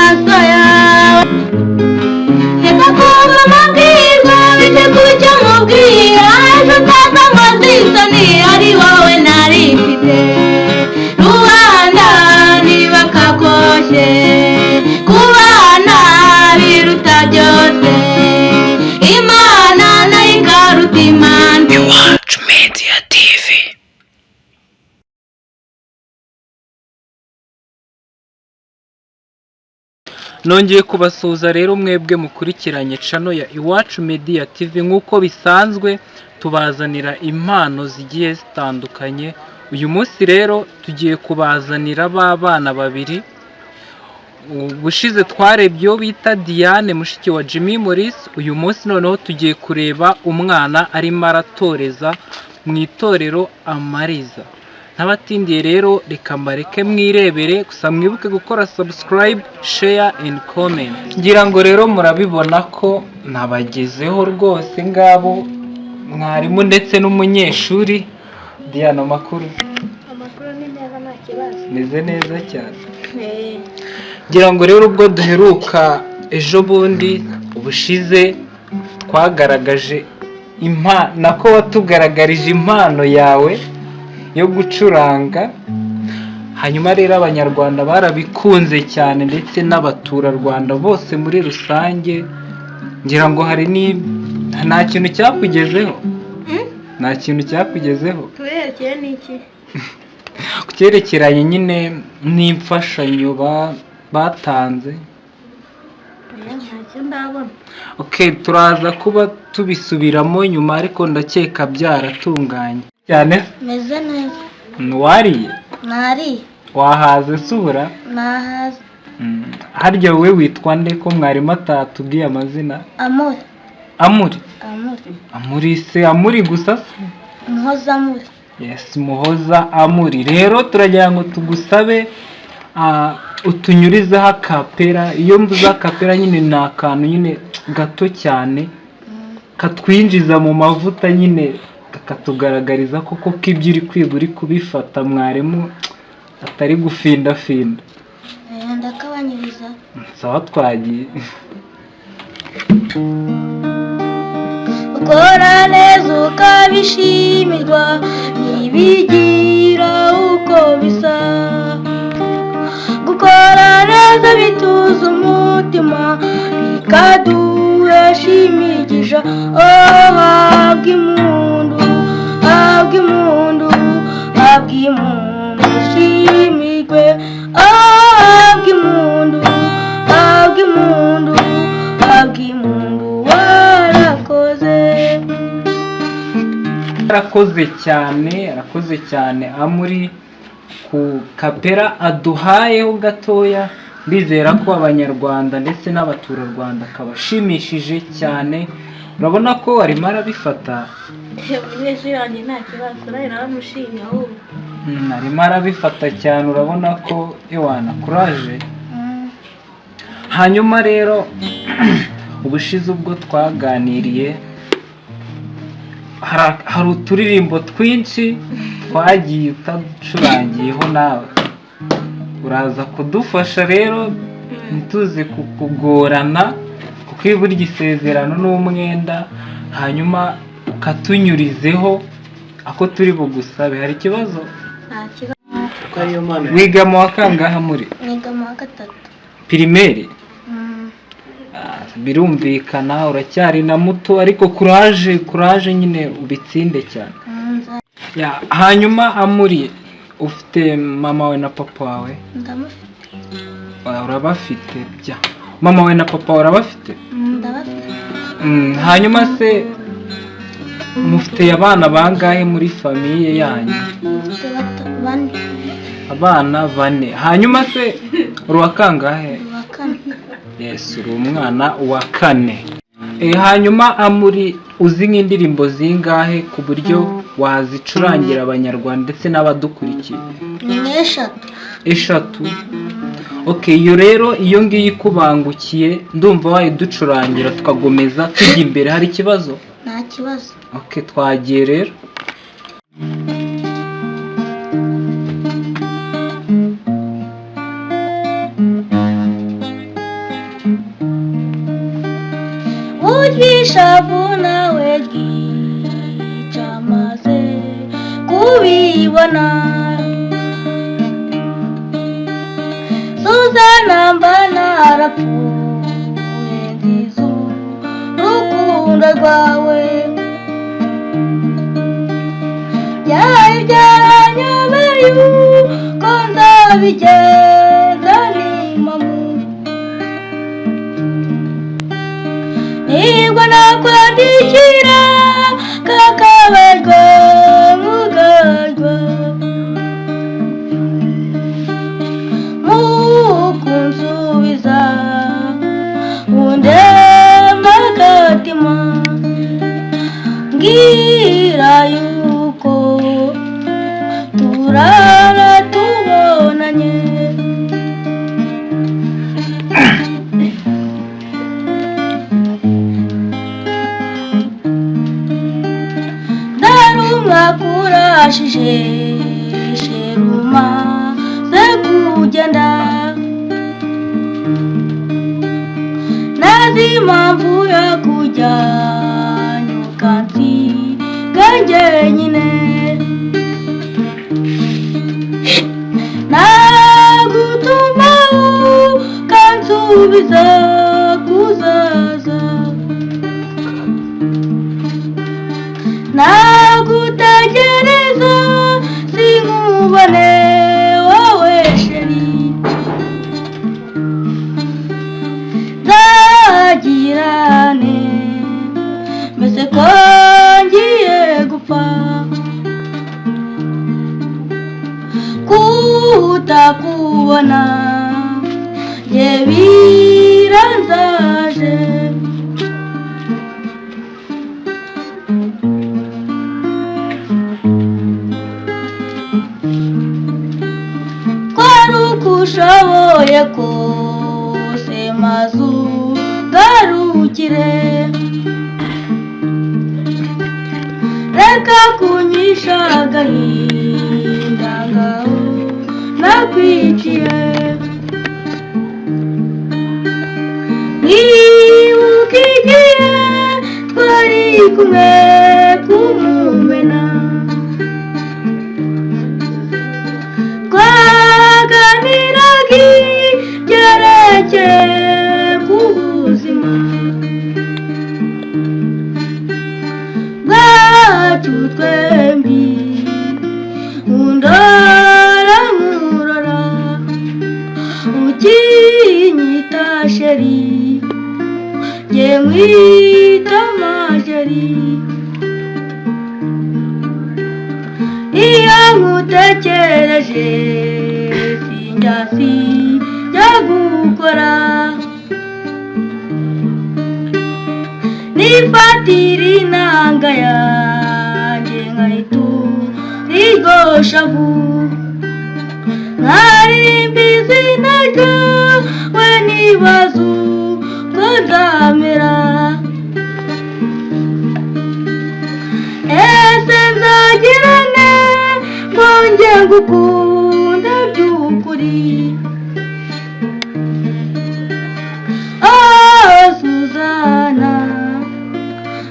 maso yawe nikakumva amabwirwa biteguye icyo mubwira ejo utaza ngo zisoni ari wowe nari mfite rubanda niba kakoshye kubana biruta byose imana nayo ikaruta imana. Iwacu Media TV. Nongeye kubasuhuza rero mwebwe mukurikiranye channel ya Iwacu Media TV. Nk'uko bisanzwe tubazanira impano zigiye zitandukanye. Uyu munsi rero tugiye kubazanira b'abana babiri. Ubushize twarebye bita Diane mushiki wa Jimmy Maurice. Uyu munsi noneho tugiye kureba umwana arimo aratoreza mu itorero Amariza. Ntabatindiye rero reka mbareke mwirebere, gusa mwibuke gukora subscribe, share and comment. Ngira ngo rero murabibona ko nabagezeho rwose ngabo mwarimu ndetse n'umunyeshuri. Diana, makuru Ni neza nta kibazo. meze neza cyane. Ngira ngo rero ubwo duheruka ejo bundi ubushize twagaragaje nako watugaragarije impano yawe yo gucuranga. Hanyuma rero abanyarwanda barabikunze cyane ndetse n'abaturarwanda bose muri rusange. Ngira ngo hari nta kintu cyakugezeho. Nta kintu cyakugezeho Tuyerekeye niki? kucyerekeranye nyine n'imfashanyo batanze. Ntacyo ndabona. Okay, turaza kuba tubisubiramo nyuma, ariko ndakeka byaratunganye cyane. Meze neza. Wariye? Nari. Wahaze sura? Nahaze. Harya wowe witwa nde ko mwarimu atatubwiye amazina? Amuri. Amuri? Amuri. Amuri se Amuri gusa se? Muhoza Amuri. Yes, Muhoza Amuri. Rero turagira ngo tugusabe utunyurizeho akapera. Iyo mvuze akapera nyine ni akantu nyine gato cyane katwinjiza mu mavuta, nyine kakatugaragariza koko ko ibyo uri kwiga uri kubifata mwarimu atari gufindafinda. Ndakabanyiriza. Sawa, twagiye. Ukora neza ukabishimirwa ntibigira uko bisa. Gukora neza bituza umutima bikaduhesha imigisha. Habwa impundu, habwa impundu, habwa impundu ushimirwe. Habwa impundu, habwa impundu, habwa impundu warakoze. Arakoze cyane Amuri ku kapera aduhayeho gatoya. Ndizera ko abanyarwanda ndetse n'abaturarwanda kabashimishije cyane. Urabona ko arimo arabifata. Mwese yanjye nta kibazo, naramushimye ahubwo. Arimo arabifata cyane, urabona ko ewana courage. Hanyuma rero ubushize ubwo twaganiriye hari uturirimbo twinshi twagiye utacurangiyeho nawe. Uraza kudufasha rero ntituze kukugorana, kuko iyo burya isezerano n'umwenda. Hanyuma ukatunyurizeho ako turi bugusabe. Hari ikibazo? Nta kibazo. Wiga mu wa kangahe Muri? Niga mu wa gatatu. Primaire? Birumvikana uracyari na muto, ariko courage nyine ubitsinde cyane. Hanyuma Amuri, ufite mama we na papa wawe? Ndamufite. Urabafite bya mama we na papa urabafite? Ndabafite. Hanyuma se mufite abana bangahe muri famiye yanyu? Mfite bane. Abana 4. Hanyuma se uri wa kangahe? Wa kane. Yes, uri umwana wa 4. Hanyuma Amuri, uzi nk'indirimbo zingahe ku buryo wazicurangira abanyarwanda ndetse n'abadukurikiye? Ni 3. 3. Okay, iyo rero iyo ngiyi kubangukiye ndumva wayiducurangira tukagomeza tujya imbere. Hari ikibazo? Nta kibazo. Okay, twagiye rero. ishavu nawe ryica maze kubibona Suzana mba narapfuye nziza urukundo rwawe byari byaranyobeye uko nzabigenza n'impamo nibwo nakwandikira kakabarwa mugarwa mukunsubiza undema agatima ngira yuko turara tubonanye kurashije sheruma ze kugenda nazi impamvu yo kujya nyukansi ganjye nyine nagutuma ukansubiza kuzaza nagutegereza sinkubone wowe sheri zagirane mbese ko ngiye gupfa kutakubona njye biranzaje ushoboye kose mazu garukire reka kunyisha agahinda ngaho nakwiciye nibuka igihe twari kumwe kumumena gereke kubuzima bwacu twembi undora murora ukinyita sheri jye mwita majeri iyo nkutekereje sinjasi gukora nifatira inanga yanjye nkayiturigoshavu nkaririmba izina ryawe nibaza uko nzamera ese nzagirane ngo njye ngukunda by'ukuri Suzana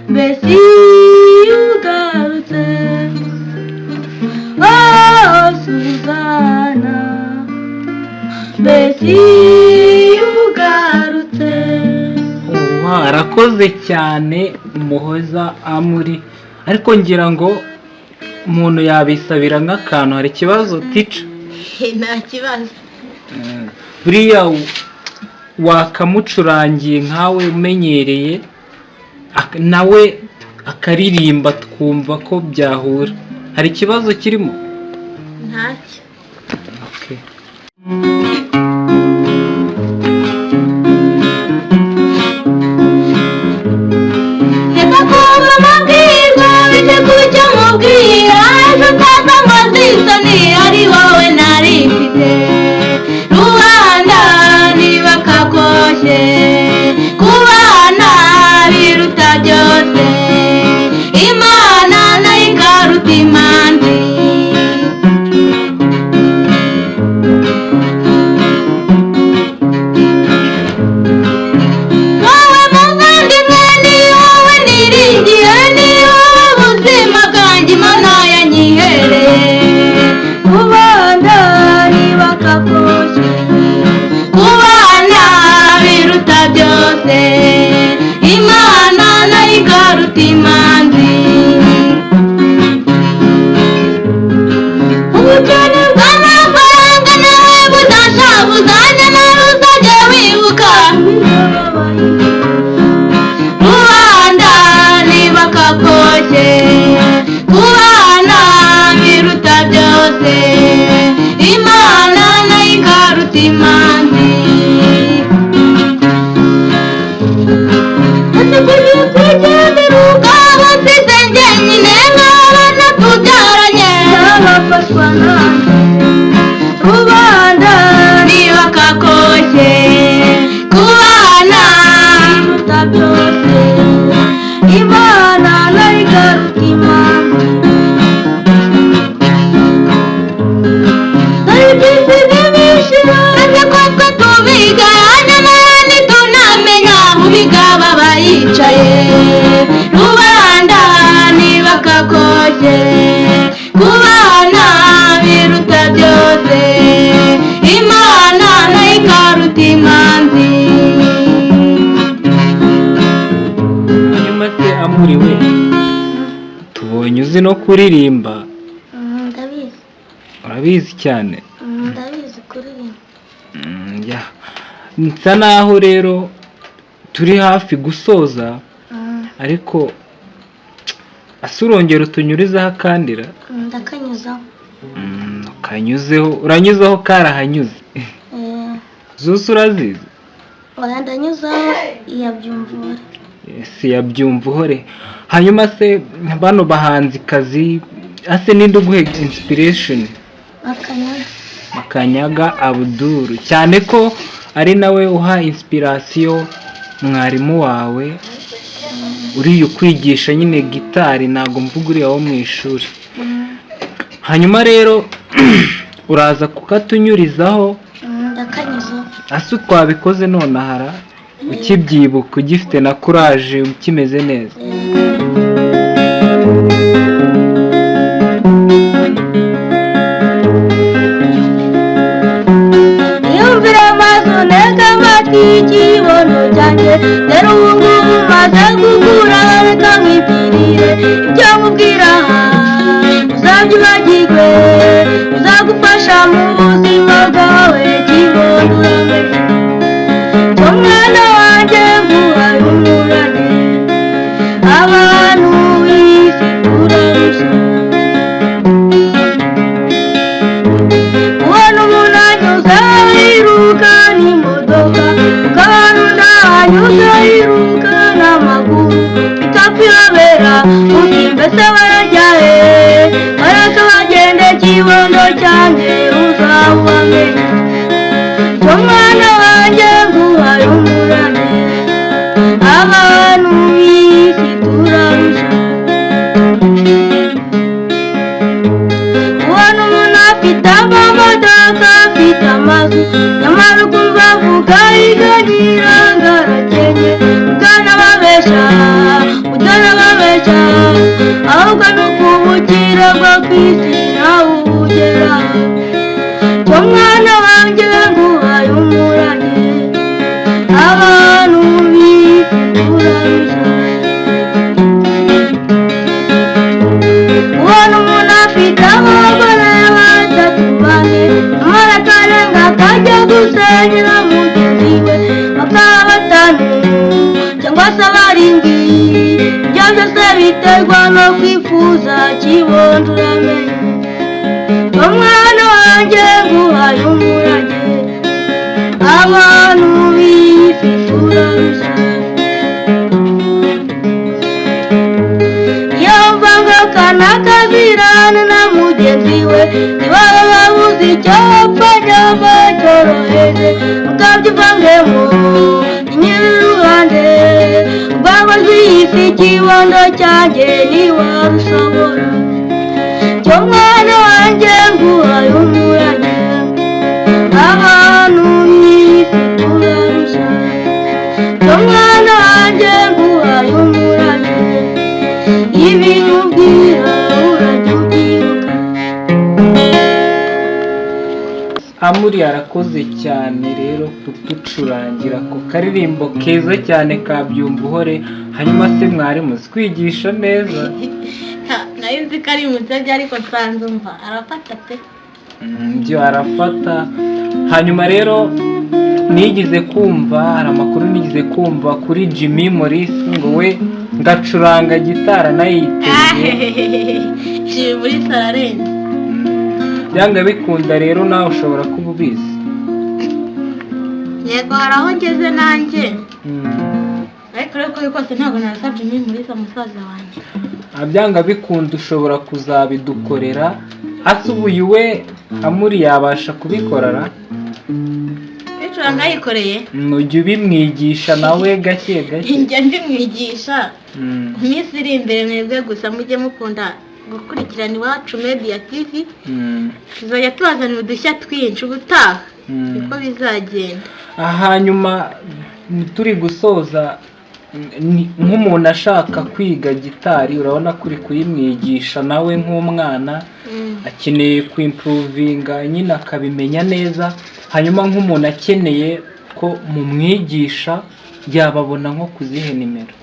mbese ugarutse Suzana mbese ugarutse arakoze cyane Umuhoza Amuri ariko ngira ngo umuntu yabisabira nk'akantu hari ikibazo tica nta kibazo buriya wakamucurangiye nkawe umenyereye nawe akaririmba twumva ko byahura hari ikibazo kirimo ntacyo okay. reka kuba amabwirwa bijye kujya mubwira ejo utaza amazisoni ari wowe nari mfite rubanda ntibakakoshye kubana biruta byose Imana nayo ikaruta imanzi wowe muvandimwe ni wowe uzajya nawe uzajya wibuka rubanda ntibakakoshye kubana biruta byose imana nayo ikaruta imanzi uteguriye kwigendera ubwabo mfite njyenyine nk'abana tubyaranye n'abafashwa nanjye rubanda ntibakakoshye kubana biruta byose imana nayo ikaruta imanzi dore iby'isi n'ibishira ese koko tubigayane n'abandi tunamenya ubigaba bayicaye rubanda ntibakakoshye kubana biruta byose imana nayo ikaruta imanzi hanyuma se Amuri we tubonye uzi no kuririmba ndabizi urabizi cyane ndabizi kuririmba ya nsa naho rero turi hafi gusoza ariko ase urongera utunyurizaho akandira ndakanyuzaho kanyuzeho uranyuzaho karahanyuze zose urazizi oya ndanyuzaho iyabyumvura si yabyumva uhore hanyuma se bano bahanzikazi ase ninde uguhe inspiration Makanyaga Abdul cyane ko ari nawe uha inspiration mwarimu wawe uriye kwigisha nyine gitari ntago mvuga uriya wo mu ishuri hanyuma rero uraza kukatunyurizaho ndakanyuzaho ase twabikoze none ahara ukibyibuka ugifite na courage ukimeze neza yumvira amaso ntega amatwi ikibono cyanjye rero ubu ngubu maze gukura reka nkwibwirire ibyo nkubwira uzabyibagirwe uzagufasha mu buzima bwawe kibono cyo mwana wanjye nguhaye umurage abantu b'isi turarushya ubona umuntu anyuze yiruka n'imodoka ukabona undi anyuze yiruka n'amaguru bikakuyobera uti mbese barajya he bareka bagende kibondo cyanjye uzawubamenya cyo mwana wanjye nguhaye umurage abantu b'isi turarushya ubona umuntu afite amamodoka afite amazu nyamara ukumva avuga igagira ngo arakennye utanababesha ahubwo ni ukubukira bwo ku isi nawe ubugera cyo mwana wanjye nguhaye umurage abantu b'isi turarushya ubona umuntu afite abagore batatu bane nyamara akarenga akajya gusenyera mugenzi we bakaba batanu cyangwa se barindwi ibyo byose biterwa no kwifuza kibondo uramenye cyo mwana wanjye nguhaye umurage abantu b'isi turarushya iyo mvaga kanakabirana na mugenzi we ntibaba babuze icyo bapfa nyamba cyoroheje mukabyivangemo nyir'uruhande rw'abazi isi kibondo cyanjye ntiwarushobora cyo mwana wanjye nguhaye umurage abantu b'isi turarushya cyo mwana wanjye nguhaye umurage ibintu ubwira urajya ubyibuka Amuri arakoze cyane rero kuducurangira ku karirimbo keza cyane ka Byumva Uhore hanyuma se mwarimu twigisha neza nayo nzi ko ari musebya ariko nsanze umva arafata pe byo arafata hanyuma rero nigeze kumva hari amakuru nigeze kumva kuri Jimmy Morris ngo we ngacuranga gitara nayiteye Jimmy Morris ararenze. byanga bikunda rero nawe ushobora kuba ubizi. Yego hari aho ngeze nanjye. Ariko rero ko kose ntabwo narasabye Jimmy Morris umusaza wanjye. Byanga bikunda ushobora kuzabidukorera. Asubuye we amuri yabasha kubikorara. Icuranga yikoreye. Ujye ubimwigisha nawe gake gake. Njya ndimwigisha. Iminsi iri imbere mwebwe gusa mujye mukunda gukurikirana Iwacu Media TV. Tuzajya tubazanira udushya twinshi ubutaha. Niko bizagenda. Hanyuma turi gusoza nk'umuntu ashaka kwiga gitari urabona kuri kuyimwigisha nawe nk'umwana akeneye kwimprovinga nyine akabimenya neza. Hanyuma nk'umuntu akeneye ko mumwigisha yababona nko kuzihe nimero?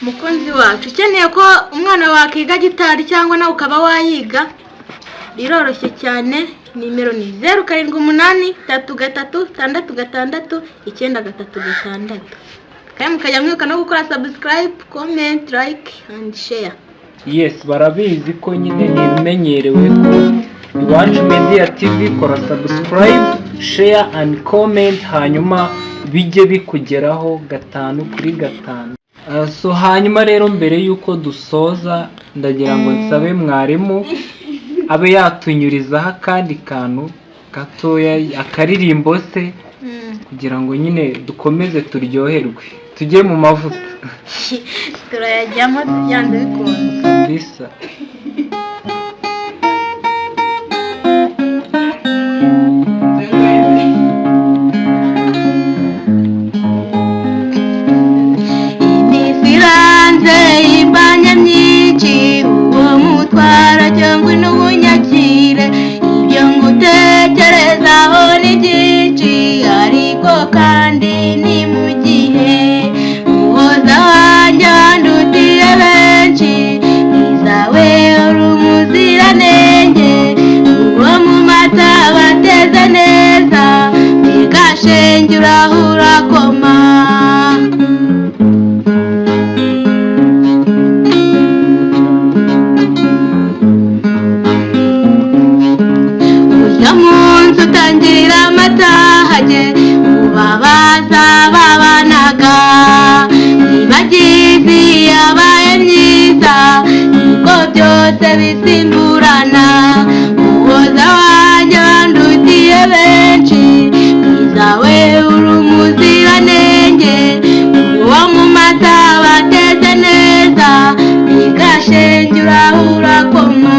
Mukunzi wacu ukeneye ko umwana wakiga gitari cyangwa nawe ukaba wayiga biroroshye cyane. Nimero ni 078 33 66 936. Kandi mukajya mwibuka no gukora subscribe, comment, like and share. Yes, barabizi ko nyine nimenyerewe ko Iwacu Media TV kora subscribe, share and comment hanyuma bijye bikugeraho 5/5. So hanyuma rero mbere yuko dusoza ndagira ngo nsabe mwarimu abe yatunyurizaho akandi kantu gatoya akaririmbo se kugira ngo nyine dukomeze turyoherwe tujye mu mavuta. Turayajyamo byanze bikunze kabisa. Imifiranze ibanya myinshi uwo mutwara cyangwa n'ubunyakire ibyo ngutekerezaho ni byinshi ariko kandi ni mu gihe muhoza wanjye wandutiye benshi izawe uri umuziranenge uwo mu mata bateze neza bigashenge urahura koma. Utangirira amatahage ubabaza babanaga nibagizi yabaye myiza niko byose bisimburana. Muhoza wanjye wandutiye benshi izawe uri umuziranenge uwo mu mata bateze neza bigashenge urahura koma.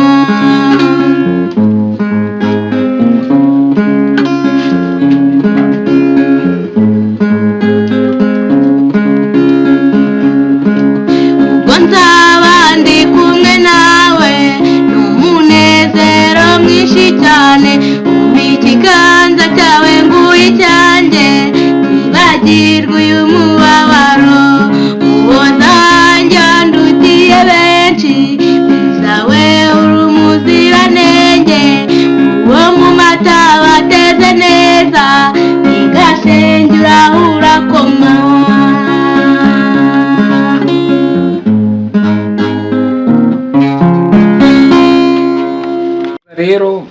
Ikiganza cyawe nguye cyanjye nibagirwe uyu mubabaro. Muhoza wanjye wandutiye benshi izawe uri umuziranenge uwo mu mata bateze neza bigashenge urahura koma. Rero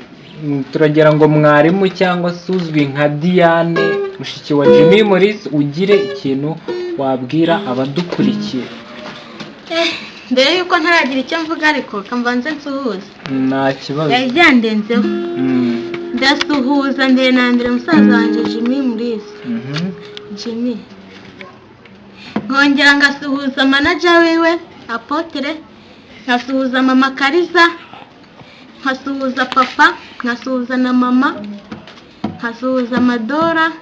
turagira ngo mwarimu cyangwa se uzwi nka Diane mushiki wa Jimmy Morris ugire ikintu wabwira abadukurikiye. Mbere yuko ntaragira icyo mvuga ariko kambanze nsuhuza. Nta kibazo. Yajyandenzeho. Ndasuhuza mbere na mbere musaza wanjye Jimmy Morris. Jimmy. Nkongera ngasuhuza manager wiwe Apotre, nkasuhuza mama Kariza, nkasuhuza papa, nkasuhuza na mama, nkasuhuza Madora.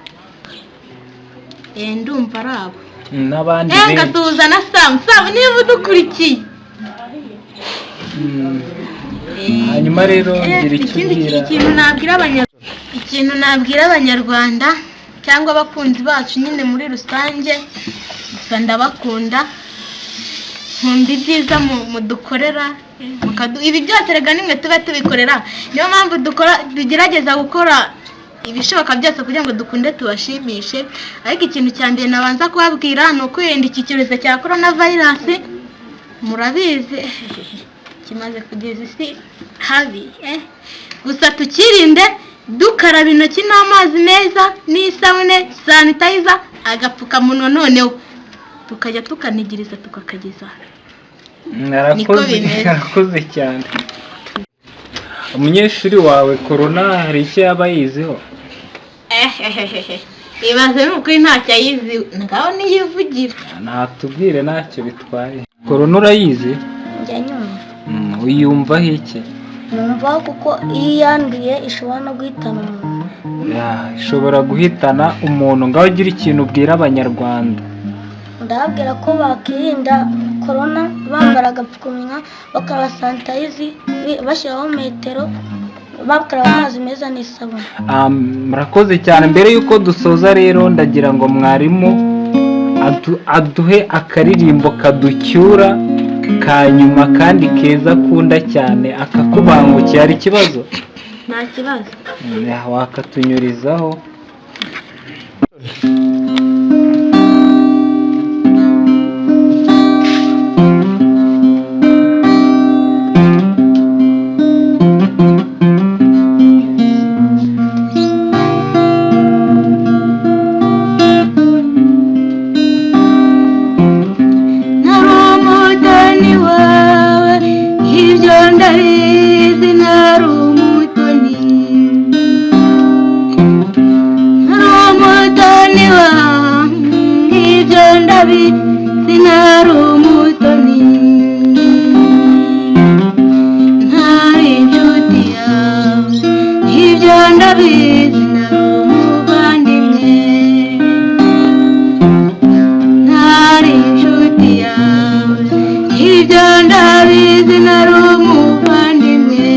Ndumva arabo. N'abandi benshi. Nkasuhuza na Sam niba udukurikiye. Hanyuma rero ngira ikintu nabwira abanyarwanda cyangwa abakunzi bacu nyine muri rusange. Gusa ndabakunda, nkunda ibyiza mudukorera, ibi byose rega nimwe tuba tubikorera. Niyo mpamvu tugerageza gukora ibishoboka byose kugira ngo dukunde tubashimishe. Ariko ikintu cya mbere nabanza kubabwira ni ukwirinda iki cyorezo cya coronavirus. Murabizi kimaze kugeza isi habi, gusa tukirinde dukaraba intoki n'amazi meza n'isabune, sanitizer, agapfukamunwa, noneho tukajya tukanigiriza tukakageza. Narakoze cyane. Umunyeshuri wawe corona hari icyo yaba yiziho? Ibaze n'ukuri ntacyo ayizi, ngaho niyivugira. Natubwire ntacyo bitwaye. Corona urayizi? Njya nyumva. Uyumvaho iki? Numva kuko iyo yanduye ishobora no guhitana umuntu. Ishobora guhitana umuntu. Ngaho ugira ikintu ubwira abanyarwanda. Ndababwira ko bakirinda corona bambara agapfukamunwa, bakaba sanitize, bashyiraho metero, bakaraba amazi meza n'isabune. Murakoze cyane. Mbere y'uko dusoza rero ndagira ngo mwarimu aduhe akaririmbo kaducyura ka nyuma kandi keza akunda cyane akakubangukira. Hari ikibazo? Nta kibazo. Wakatunyurizaho. Sinari umutoni, ntari inshuti yawe, ibyo ndabizi. Nari umuvandimwe, ntari inshuti yawe, ibyo ndabizi. Nari umuvandimwe.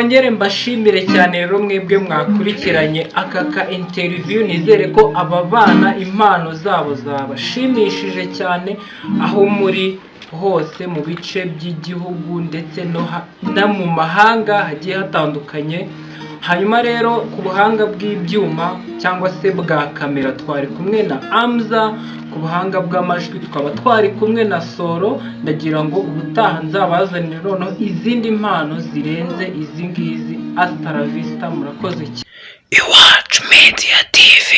nongere mbashimire cyane rero mwebwe mwakurikiranye aka ka interview. Nizere ko aba bana impano zabo zabashimishije cyane aho muri hose mu bice by'igihugu ndetse no mu mahanga hagiye hatandukanye. Hanyuma rero ku buhanga bw'ibyuma cyangwa se bwa kamera twari kumwe na Amza, ku buhanga bw'amajwi tukaba twari kumwe na Soro. Ndagira ngo ubutaha nzabazanire noneho izindi mpano zirenze izi ngizi. Hasta la vista, murakoze cyane. Iwacu Media TV.